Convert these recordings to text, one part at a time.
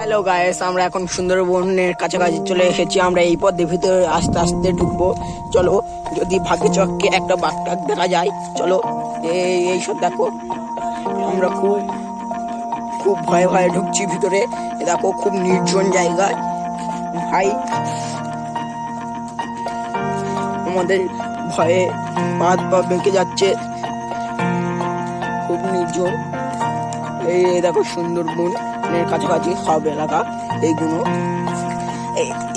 Hello guys, আমরা এখন সুন্দরবনের কাছাকাছি চলে এসেছি। আমরা এই পথের ভিতরে আস্তে আস্তে ঢুকবো। চলো, যদি ভাগ্যে চক্কে একটা বাঘ টাক দেখা যায়। চলো, এইসব দেখো, আমরা খুব খুব ভয়ে ভয়ে ঢুকছি ভিতরে। দেখো, খুব নির্জন জায়গায় ভাই, আমাদের ভয়ে পা পা বেঁকে যাচ্ছে, খুব নির্জন। এই দেখো, সুন্দরবনের কাছাকাছি সব এলাকা এইগুলো।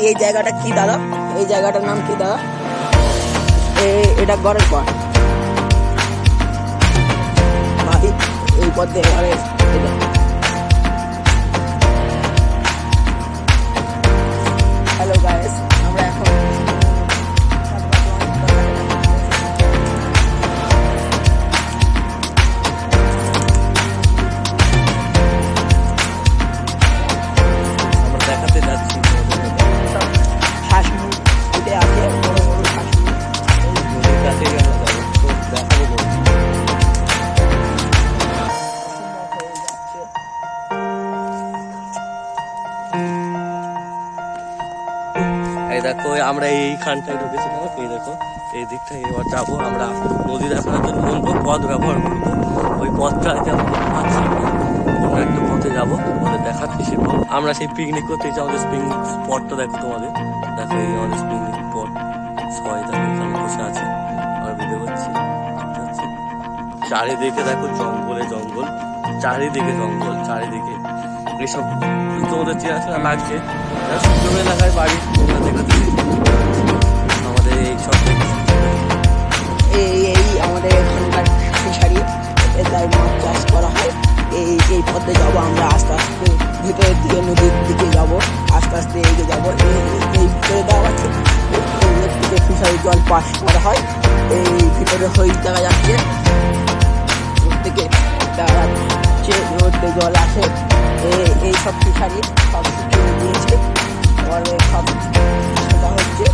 এই জায়গাটা কি দাদা? এই জায়গাটার নাম কি দাদা? এটা গড়ের পর ভাই, এই পথে হ্যালো গাইস, আমরা এখন দেখাতে যাচ্ছি হাঁস মুখ ফুটে আছে, বড় বড় হাঁস মুখ। নদীর কাছে গেল যাবো তো দেখাবো। এই দেখো, আমরা এইখানটায় ঢুকেছিলাম। এই দেখো, এই দিকটায় এবার যাবো আমরা নদী দেখানোর জন্য কোন পথ ব্যবহার করবো। ওই পথটা যেমন পাচ্ছি অন্য একটা পথে যাবো, তোমাদের দেখাচ্ছি সে পথ। আমরা সেই পিকনিক করতে চাই, আমাদের পিকনিক স্পটটা দেখো তোমাদের। দেখো, এই আমাদের পিকনিক স্পট, সবাই দেখো এখানে বসে আছে, আমরা ভিডিও করছি। চারিদিকে দেখো জঙ্গলে জঙ্গল, চারিদিকে জঙ্গল, চারিদিকে এইসব তোমাদের চেনা লাগছে। সুন্দর এলাকায় বাড়ি, তোমরা দেখতে আমাদের এইসব এই আমাদের এখানকার ফিশারি, তাই মাছ চাষ করা হয়। এই পথে যাবো আমরা, আস্তে আস্তে ভিতরের দিকে, নদীর দিকে যাব, আস্তে আস্তে এগিয়ে যাবো। এই ভিতরে দেওয়া আছে, ফিশারি জল পাস করা হয়। এই ভিতরে হই দেখা যাচ্ছে, থেকে দেখা যাচ্ছে রোদে জল আসে। এই সব ফিশারি সব শুকিয়ে দিয়েছে, এবার সব সেটা হচ্ছে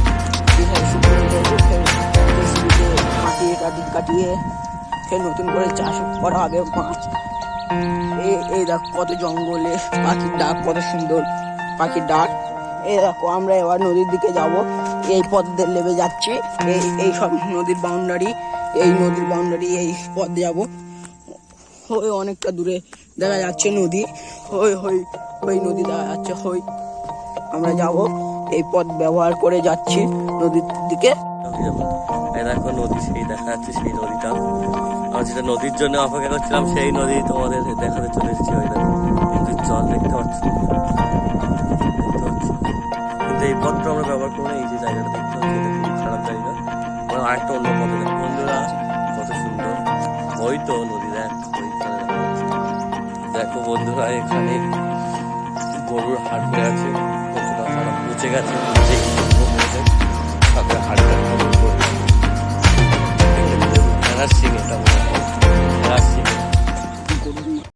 ফিশারি শুকিয়ে দিয়েছে, কাটিয়ে কাটিয়ে ফের নতুন করে চাষ করা হবে মাছ। এই দেখো কত জঙ্গলে পাখির ডাক, কত সুন্দর পাখির ডাক। এই দেখো, আমরা এবার নদীর দিকে যাব। এই পথ দিয়ে লেবে যাচ্ছি, এই সব নদীর বাউন্ডারি, এই নদীর বাউন্ডারি, এই পথ যাব। ওই অনেকটা দূরে দেখা যাচ্ছে নদী, ওই নদী দেখা যাচ্ছে। আমরা যাব, এই পথ ব্যবহার করে যাচ্ছি নদীর দিকে। দেখো নদী, সেই দেখা যাচ্ছে সেই নদীটা। আমরা যেটা নদীর জন্য অপেক্ষা করছিলাম, সেই নদী তোমাদের দেখাতে চলে এসেছি। ওই দেখো নদীর জল দেখতে পাচ্ছি, কিন্তু এই পথটা আমরা ব্যবহার করবো না। এই যে জায়গাটা দেখতে পাচ্ছি, এটা খুব খারাপ জায়গা। আমরা আরেকটা অন্য পথে দেখো বন্ধুরা, কত সুন্দর। ওই তো নদী, দেখো বন্ধুরা, এখানে গরুর হাট হয়ে আছে, কতটা খারাপ পচে গেছে, সাথে